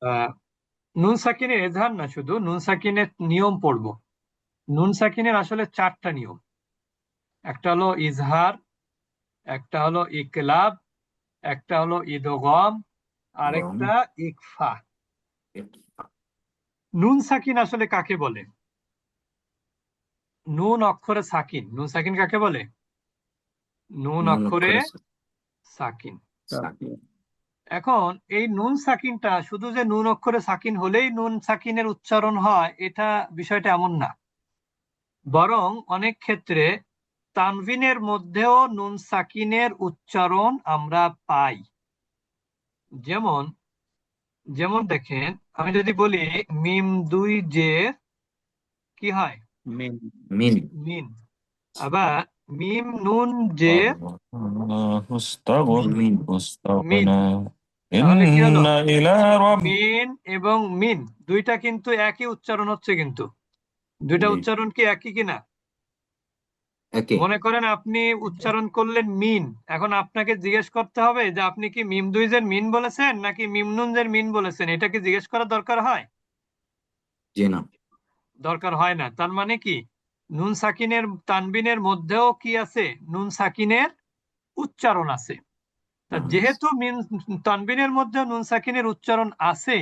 আহ, নুন সাকিনের এজাহার না, শুধু নুন সাকিনের নিয়ম পড়বো। নুন সাকিনের আসলে চারটা নিয়ম। একটা হলো ইজহার, একটা হলো ইকলাব, একটা হলো ইদগম, গম। আরেকটা ইকফা। নুন সাকিন আসলে কাকে বলে? নুন অক্ষরে সাকিন, নুন সাকিন কাকে বলে? নুন নুন অক্ষরে অক্ষরে সাকিন। সাকিন। এখন এই নুন সাকিনটা শুধু যে নুন অক্ষরে সাকিন হলেই নুন সাকিনের উচ্চারণ হয়, এটা বিষয়টা এমন না। বরং অনেক ক্ষেত্রে তানভিনের মধ্যেও নুন সাকিনের উচ্চারণ আমরা পাই। যেমন যেমন দেখেন, আমি যদি বলি মিম দুই জের, কি হয়? মিন। মিন। মিন। আবার মিম নুন জের মিন। মিন। মিন। তাহলে কি হলো? ইন্না ইলা রাব। মিন এবং মিন দুইটা কিন্তু একই উচ্চারণ হচ্ছে, কিন্তু দুইটা জি, উচ্চারণ কি একই কিনা? একে। মনে করেন আপনি উচ্চারণ করলেন মিন, এখন আপনাকে জিজ্ঞেস করতে হবে যে আপনি কি মিম দুইজের মিন বলেছেন নাকি মিম নুনজের মিন বলেছেন, এটা কি জিজ্ঞেস করার দরকার হয়? জি না। দরকার হয় না। তার মানে কি, নুন সাকিনের তানবিনের মধ্যেও কি আছে? নুন সাকিনের উচ্চারণ আছে। তা যেহেতু মিন তানবিনের মধ্যে নুন সাকিনের উচ্চারণ আছে,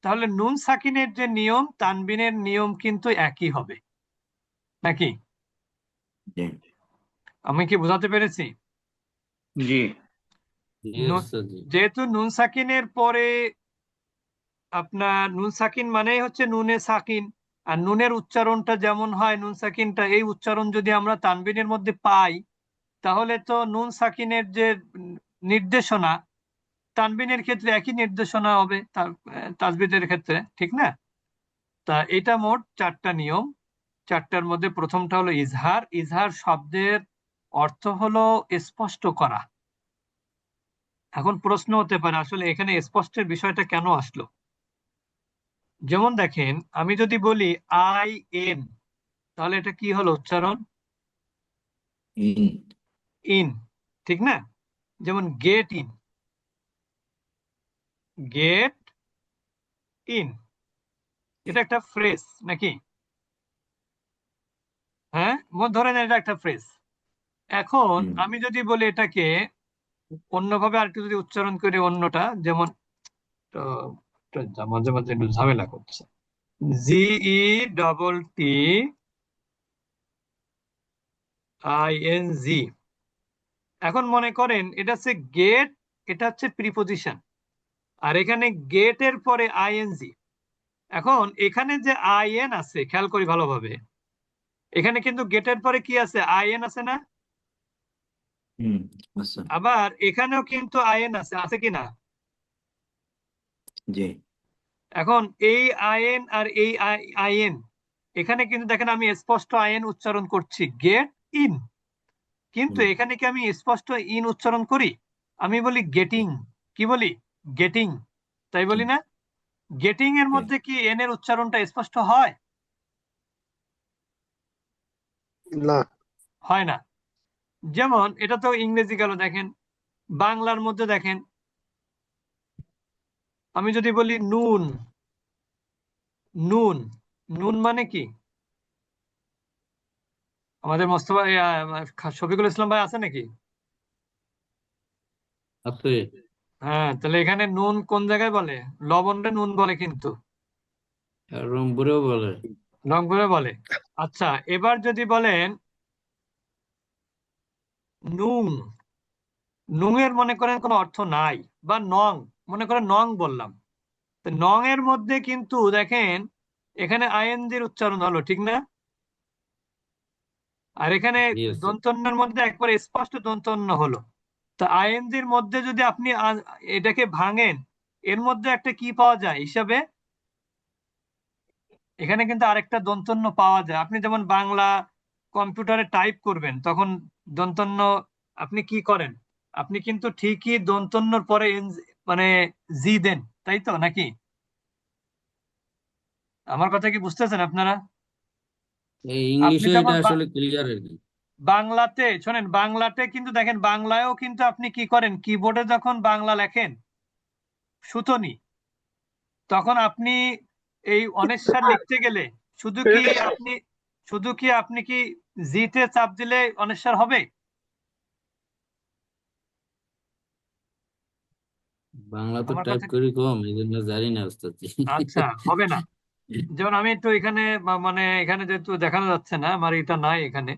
তাহলে নুন সাকিনের যে নিয়ম, তানবিনের নিয়ম কিন্তু একই হবে নাকি? জি। আমি কি বোঝাতে পেরেছি? জি। জি নু- ওস্তাদ জি। যেহেতু নুন সাকিনের পরে আপনার নুন সাকিন মানেই হচ্ছে নুনে সাকিন, আর নুনের উচ্চারণটা যেমন হয় নুন সাকিনটা, এই উচ্চারণ যদি আমরা তানবিনের মধ্যে পাই, তাহলে তো নুন সাকিনের যে নির্দেশনা, তানবিনের ক্ষেত্রে একই নির্দেশনা হবে তাজবিদের ক্ষেত্রে, ঠিক না? তা এটা মোট চারটা নিয়ম। চারটার মধ্যে প্রথমটা হলো ইজহার। ইজহার শব্দের অর্থ হলো স্পষ্ট করা। এখন প্রশ্ন হতে পারে আসলে এখানে স্পষ্টের বিষয়টা কেন আসলো। যেমন দেখেন, আমি যদি বলি আই এন, তাহলে এটা কি হলো উচ্চারণ? ইন। ইন, ঠিক না? যেমন গেট ইন, গেট ইন, এটা একটা ফ্রেজ নাকি? হ্যাঁ, ধরেন এটা একটা ফ্রেজ। এখন হুম। আমি যদি বলি এটাকে অন্যভাবে আর একটু যদি উচ্চারণ করি, অন্যটা যেমন, তো মাঝে মাঝে একটু ঝামেলা করছে, GETTING। এখন মনে করেন এটা হচ্ছে গেট, এটা হচ্ছে প্রিপোজিশন, আর এখানে গেটের পরে আইএনজি। এখন এখানে যে আইএন আছে, খেয়াল করি ভালোভাবে, এখানে কিন্তু গেটের পরে কি আছে? আইএন আছে না? হুম। আচ্ছা। আবার এখানেও কিন্তু আইএন আছে, আছে কিনা? জি। এখন এই আইএন আর এই আইএন, এখানে কিন্তু দেখেন আমি স্পষ্ট আইএন উচ্চারণ করছি, গেট ইন। কিন্তু হুম। এখানে কি আমি স্পষ্ট ইন উচ্চারণ করি? আমি বলি গেটিং। কি বলি? গেটিং। তাই বলি না? গেটিং এর জি। মধ্যে কি এন এর উচ্চারণটা স্পষ্ট হয়? না। হয় না। যেমন এটা তো ইংরেজি গেল, দেখেন বাংলার মধ্যে দেখেন, আমি যদি বলি নুন, নুন, নুন মানে কি? আমাদের মোস্তফা শফিকুল ইসলাম ভাই আছে নাকি? আছে। হ্যাঁ, তাহলে এখানে নুন কোন জায়গায় বলে? লবণটা নুন বলে কিন্তু, আর রংপুরেও বলে। রংপুরে বলে। আচ্ছা, এবার যদি বলেন নুং, নুং এর মনে করেন কোনো অর্থ নাই, বা নং, মনে করেন নং বললাম, তো নং এর মধ্যে কিন্তু দেখেন এখানে আইএনজির উচ্চারণ হলো, ঠিক না? আর এখানে জি ওস্তাদ। দন্তন্যের মধ্যে একবার স্পষ্ট দন্তন্য হলো। তা আইএনজির মধ্যে যদি আপনি এটাকে ভাঙেন, এর মধ্যে একটা কি পাওয়া যায় হিসাবে? এখানে কিন্তু আরেকটা দন্তন্য পাওয়া যায়। আপনি যেমন বাংলা কম্পিউটারে টাইপ করবেন, তখন দন্তন্য আপনি কি করেন? আপনি কিন্তু ঠিকই দন্তন্যর পরে মানে জি দেন, তাই তো নাকি? আমার কথা কি বুঝতেছেন আপনারা? এই আপনি ইংলিশে এটা যেমন আসলে ক্লিয়ার আর কি। বাংলাতে শোনেন, বাংলাতে কিন্তু দেখেন, বাংলায়ও কিন্তু আপনি কি করেন, কিবোর্ডে যখন বাংলা লেখেন সুতনি, তখন আপনি এই অনিশ্বার লিখতে গেলে শুধু কি আপনি কি জিতে চাপ দিলে অনিশ্বার হবে? বাংলা তো আমার টাইপ কথা করি কম, এই জন্য জানি না ওস্তাদ জি। আচ্ছা, হবে না। যেমন আমি একটু এখানে মানে এখানে যেহেতু দেখানো যাচ্ছে না, আমার এটা নাই এখানে।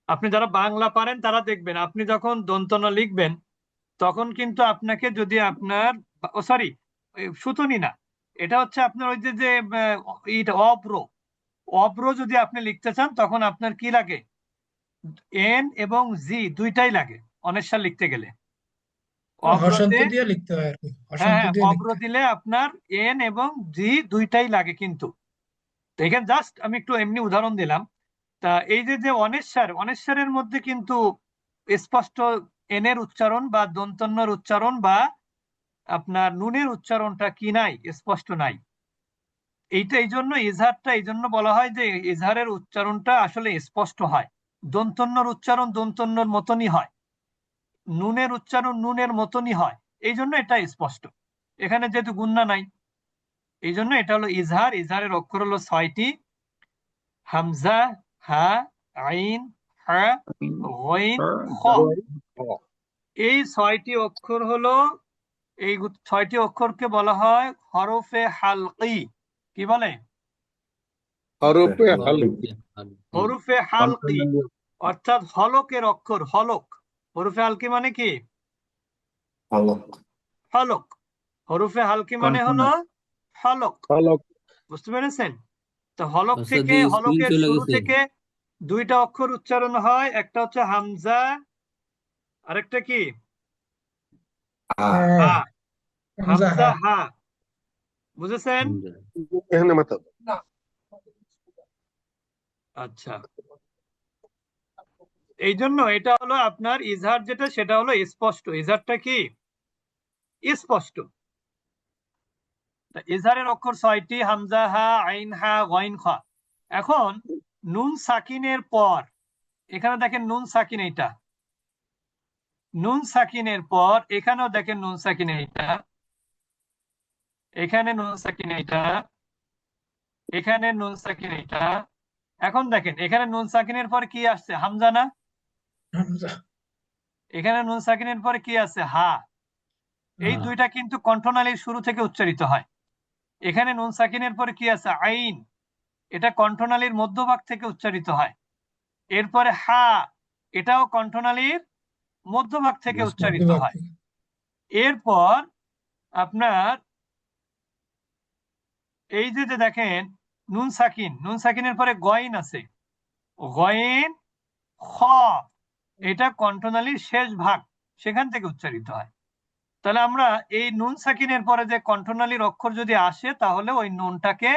আপনি যারা বাংলা পারেন তারা দেখবেন, আপনি যখন দন্ত ন লিখবেন তখন কিন্তু আপনাকে যদি আপনার, ও সরি, সুতনি না, এটা হচ্ছে আপনার ওই যে যে ইটা অব্র, অব্র যদি আপনি লিখতে চান তখন আপনার কি লাগে, এন এবং জি দুইটাই লাগে অনেশ্বর লিখতে গেলে। হর্ষান্ত অব্রতে, দিয়ে লিখতে হয় আর কি, হ্যাঁ হর্ষান্ত হ্যাঁ, দিয়ে অব্র লিখতে হয়। দিলে আপনার এন এবং জি দুইটাই লাগে কিন্তু। তো এখানে জাস্ট আমি একটু এমনি উদাহরণ দিলাম। তা এই যে যে অনেশ্বরের মধ্যে কিন্তু স্পষ্ট এনের উচ্চারণ বা দন্তন্যর উচ্চারণ বা আপনার নুনের উচ্চারণটা কি নাই, স্পষ্ট নাই। এইটা এই জন্য ইজহারটা এই জন্য বলা হয় যে ইজহারের উচ্চারণটা আসলে স্পষ্ট হয়। দন্তন্যর উচ্চারণ দন্তন্যর মতনই হয়, নুনের উচ্চারণ নুনের মতনই হয়, এই জন্য এটা স্পষ্ট। এখানে যেহেতু গুন্না নাই, এই জন্য এটা হলো ইজহার। ইজহারের অক্ষর হলো 6টি: হামজা, হা, আইন, হা, গইন, খ। এই 6টি অক্ষর হলো, এই 6টি অক্ষরকে বলা হয় হরফে হালকি। কি বলে? হরফে হালকি। হরফে হালকি অর্থাৎ হলকের অক্ষর, হলক। হরফে হালকি মানে কি? হলক। হলক। হরফে হালকি মানে হলো হলক। হলক। বুঝতে পেরেছেন? তো হলক ওস্তাদ থেকে, জি স্ক্রিন হলকের চলে শুরু গেছে। থেকে দুইটা অক্ষর উচ্চারণ হয়, একটা হচ্ছে হামজা, আরেকটা কি? হা। হামজা হামজা হা। হা। বুঝেছেন? হামজা। এখানে মাথা। আচ্ছা, এই জন্য এটা হলো আপনার ইজহার, যেটা সেটা হলো স্পষ্ট। ইজহারটা কি? স্পষ্ট। ইজহারের অক্ষর 6টি: হামজা, হা, আইন, হা, গইন, খ। এখন নুন সাকিনের পর, এখানে দেখেন নুন সাকিন, এইটা নুন সাকিনের পর, এখানেও দেখেন নুন সাকিন, এইটা এখানে নুন সাকিন, এইটা এখানে নুন সাকিন, এইটা। এখন দেখেন এখানে নুন সাকিনের পর কি আসছে? হামজা না? হামজা। এখানে নুন সাকিনের পরে কি আছে? হা। এই হ্যাঁ। দুইটা কিন্তু কণ্ঠনালীর শুরু থেকে উচ্চারিত হয়। এখানে নুন সাকিনের পরে কি আছে? আইন। এটা কণ্ঠনালীর মধ্যভাগ থেকে উচ্চারিত হয়। এরপরে হা, এটাও কণ্ঠনালীর মধ্যভাগ থেকে উচ্চারিত মধ্যভাগ হয়। থেকে। এরপর আপনার এই যে যে দেখেন নুন সাকিন, নুন সাকিনের পরে গইন আছে, গইন, খ। এটা কণ্ঠনালীর শেষ ভাগ, সেখান থেকে উচ্চারিত হয়। তাহলে আমরা এই নুন সাকিনের পরে যে কণ্ঠনালীর অক্ষর যদি আসে তাহলে ওই নুনটাকে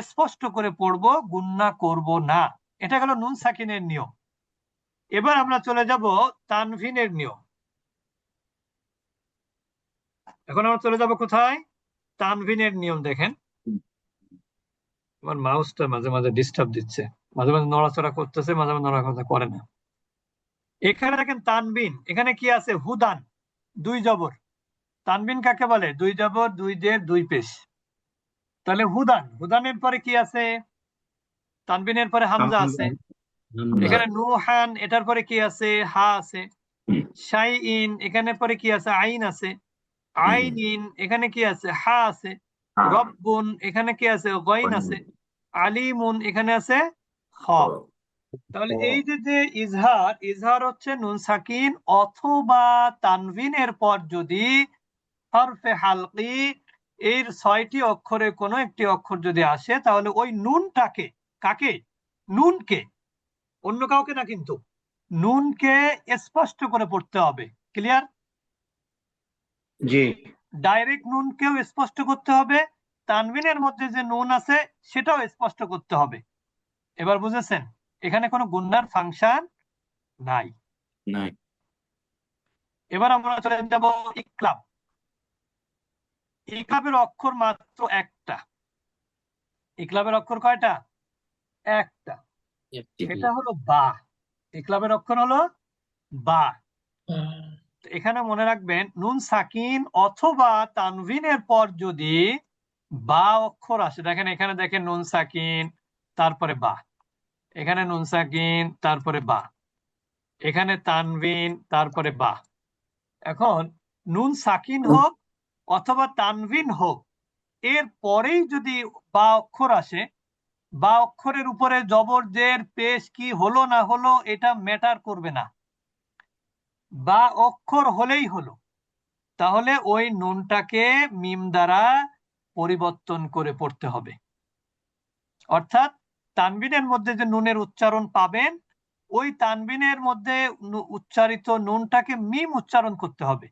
স্পষ্ট করে পড়বো, গুণনা করব না। এটা গেল নুন সাকিনের নিয়ম। এবার আমরা চলে যাব তানভিনের নিয়ম। এখন আমরা চলে যাব কোথায়? তানভিনের নিয়ম। দেখেন আমার মাউসটা মাঝে মাঝে ডিস্টার্ব দিচ্ছে, মাঝে মাঝে নড়াচড়া করতেছে, মাঝে মাঝে নড়াচড়া করে না। এখানে দেখেন তানবিন, এখানে কি আছে? হুদান, 2 জবর। তানবিন কাকে বলে? 2 জবর 2 জের 2 পেশ। তাহলে হুদান, হুদানের পরে কি আছে? তানবিনের পরে হামজা আছে। হামজা। এখানে নুহান, এটার পরে কি আছে? হা আছে। শাইইন, এখানে পরে কি আছে? আইন আছে। আইনিন, এখানে কি আছে? হা আছে। রব্বুন, এখানে কি আছে? গইন আছে। আলিমুন, এখানে আছে খ। তাহলে এই যে যে ইজহার, ইজহার হচ্ছে নুন সাকিন অথবা তানভিনের পর যদি হরফে হালকি এর 6টি অক্ষরে কোনো একটি অক্ষর যদি আসে তাহলে ওই নুনটাকে, কাকে? নুনকে, অন্য কাউকে না কিন্তু, নুনকে স্পষ্ট করে পড়তে হবে। ক্লিয়ার? জি। ডাইরেক্ট নুনকেও স্পষ্ট করতে হবে, তানবিনের মধ্যে যে নুন আছে সেটাও স্পষ্ট করতে হবে। এবার বুঝেছেন? এখানে কোনো গুণনার ফাংশন নাই। নাই। এবার আমরা চলে যাব ইকলাব। ইকলাবের অক্ষর মাত্র একটা। ইকলাবের অক্ষর কয়টা? একটা। সেটা হলো বা। ইকলাবের অক্ষর হলো বা। এখানে মনে রাখবেন নুন সাকিন অথবা তানভিনের পর যদি বা অক্ষর আসে, দেখেন এখানে দেখেন নুন সাকিন তারপরে বা, এখানে নুন সাকিন তারপরে বা, এখানে তানবিন তারপরে বা। এখন নুন সাকিন হোক অথবা তানবিন হোক, এর পরেই যদি বা অক্ষর আসে, বা অক্ষরের উপরে জবর জের পেশ কি হলো না হলো এটা ম্যাটার করবে না, বা অক্ষর হলেই হলো। তাহলে ওই নুনটাকে মিম দ্বারা পরিবর্তন করে পড়তে হবে। অর্থাৎ তানবিনের মধ্যে যে নুনের উচ্চারণ পাবেন, ওই তানবিনের মধ্যে উচ্চারিত নুনটাকে মিম উচ্চারণ করতে হবে।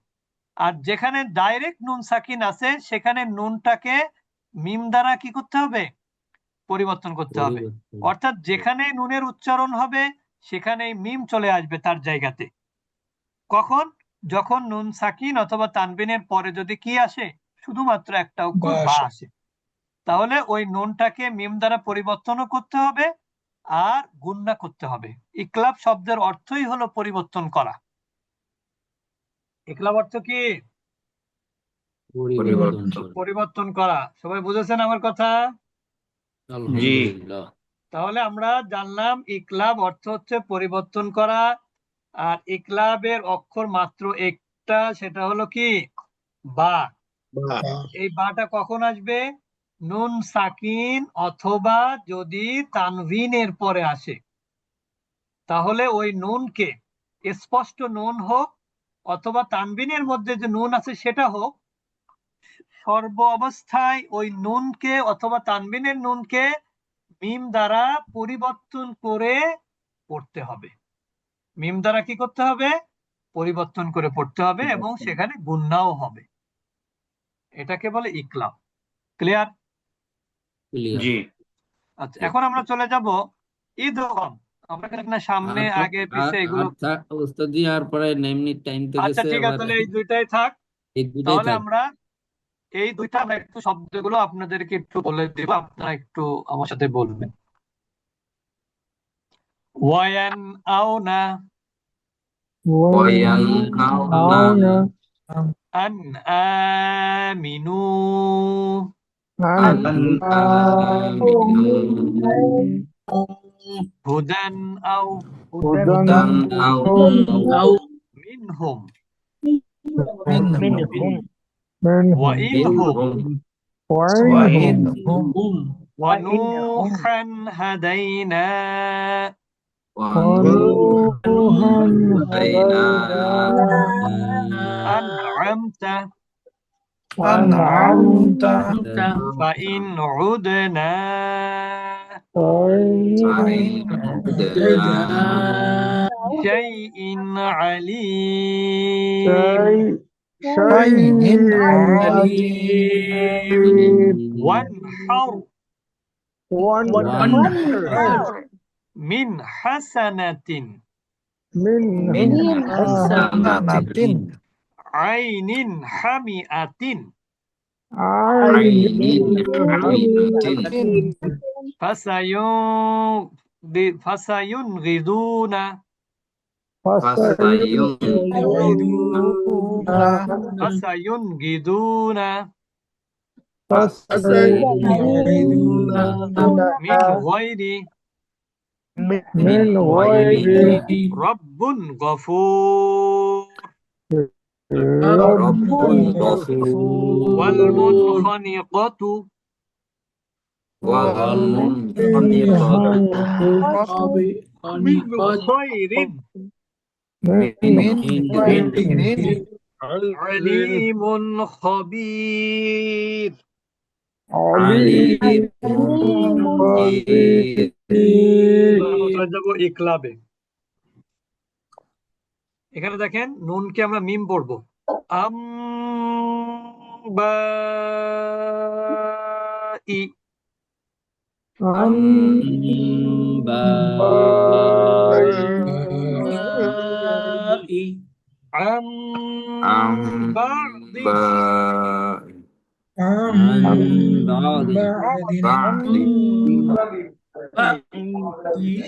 আর যেখানে ডাইরেক্ট নুন সাকিন আছে সেখানে নুনটাকে মিম দ্বারা কি করতে হবে? পরিবর্তন করতে হবে। পরিবর্তন অর্থাৎ যেখানে নুনের উচ্চারণ হবে সেখানেই মিম চলে আসবে তার জায়গাতে। কখন? যখন নুন সাকিন অথবা তানবিনের পরে যদি কি আসে? শুধুমাত্র একটা অক্ষর বা বাস আসে। তাহলে ওই নুনটাকে মিম দ্বারা পরিবর্তনও করতে হবে আর গুণনা করতে হবে। ইকলাব শব্দের অর্থই হলো পরিবর্তন করা। ইকলাব অর্থ কি? পরিবর্তন পরিবর্তন। করা। পরিবর্তন করা। সবাই বুঝেছেন আমার কথা? আলহামদুলিল্লাহ। তাহলে আমরা জানলাম ইকলাব অর্থ হচ্ছে পরিবর্তন করা। আর ইকলাবের অক্ষর মাত্র একটা, সেটা হলো কি? বা। বা এই বাটা কখন আসবে? নুন সাকিন অথবা যদি তানভিনের পরে আসে, তাহলে ওই নুনকে, স্পষ্ট নুন হোক অথবা তানবিনের মধ্যে যে নুন আছে সেটা হোক, সর্ব অবস্থায় ওই নুনকে অথবা তানবিনের নুনকে মিম দ্বারা পরিবর্তন করে পড়তে হবে। মিম দ্বারা কি করতে হবে? পরিবর্তন করে পড়তে হবে এবং সেখানে গুণনাও হবে। এটাকে বলে ইকলাব। ক্লিয়ার? ক্লিয়ার। জি। আচ্ছা, এখন আমরা চলে যাব ইদগম। আমরা এখানে সামনে আগে পিছে এগুলো। ওস্তাদি আর পরে এমনি টাইম তো আচ্ছা গেছে, ঠিক আছে, আবার তাহলে এই দুইটাই থাক। এই দুটাই তাহলে থাক। আমরা এই দুইটা, আমরা একটু শব্দগুলো আপনাদেরকে একটু বলে দিব, আপনারা একটু আমার সাথে বলবেন। ওয়ায়ান আওনা, وينهون আন আমিনু, أن آمنوا হুদান আও هدى أو মিনহুম, منهم ওয়াইনহুম, وإنهم ওয়ানুহান হাদাইনা, هدينا আনআমতা أنعمت ফাইন উদনা فإن عدنا শাইইন আলীম فإن عليم ওয়ানহার وانحر মিন হাসানাতিন من حسنة আইনিন হামিআতিন عين حميمة ফাসায়ুনগিদুনা فسينظرون ফাসায়ুনগিদুনা فسيعيدون মিন গায়রি من غير রব্বুন গফুর رب غفور ওয়াল মুনখানিকাতু والمنخنقة মিন খায়রিন من خير আলিমুন খবীর। عليم خبير আমরা যাব ইকলাবে। এখানে দেখেন নুনকে আমরা মিম পড়বো। আম বা ই, আম বাদি,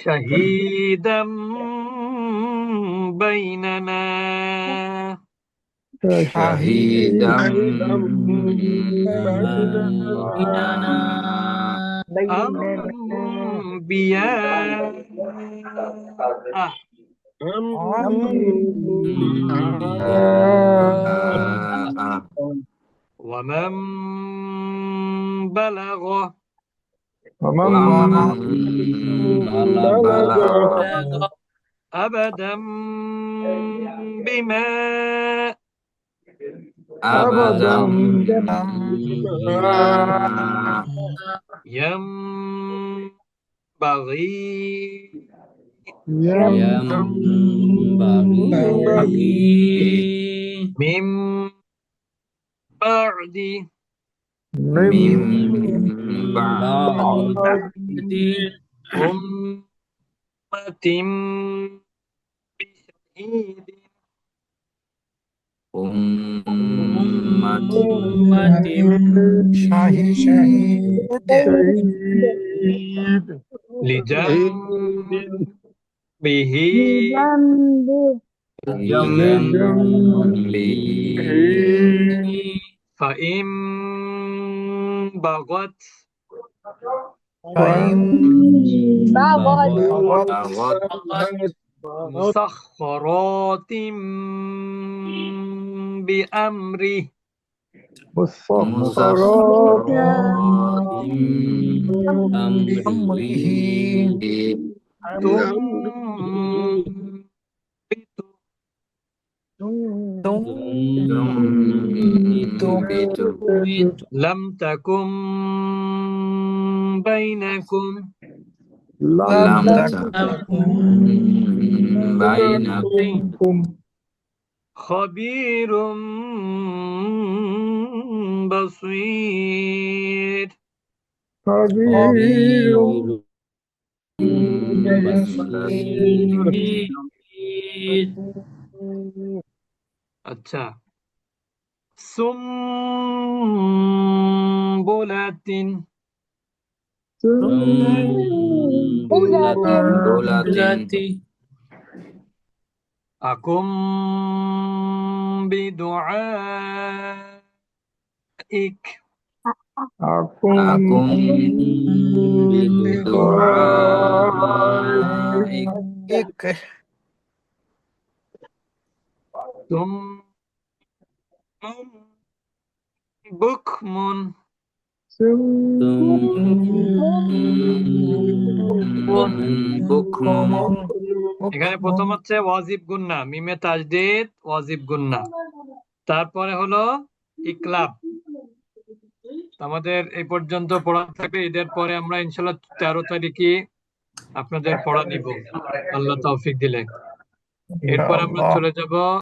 শাহীদাম বাইনানা, شهيدا أنبياء ومن بلغ ومن بلغ أبدا بما أبدا ينبغي من بعد من بعد أمة بشهيد أمة شهيد شهيد لجنبه لجنبه فإن بغت فإن بغت مسخرات بأمره مسخرات بأمره تنبت تنبت لم تكن بينكم لم لم تكن بينكم خبير بصير خبير আচ্ছা سنبلة أقم بدعائك أقم بدعائك ثم بكم بكم এখানে প্রথম হচ্ছে ওয়াজিব গুন্না মিমে তাজদিদ ওয়াজিব গুন্না তারপরে হলো ইকলাব আমাদের এই পর্যন্ত পড়া থাকবে ঈদের পরে আমরা ইনশাল্লাহ 13 তারিখে আপনাদের পড়া নিব আল্লাহ তৌফিক দিলে এরপর আমরা চলে যাব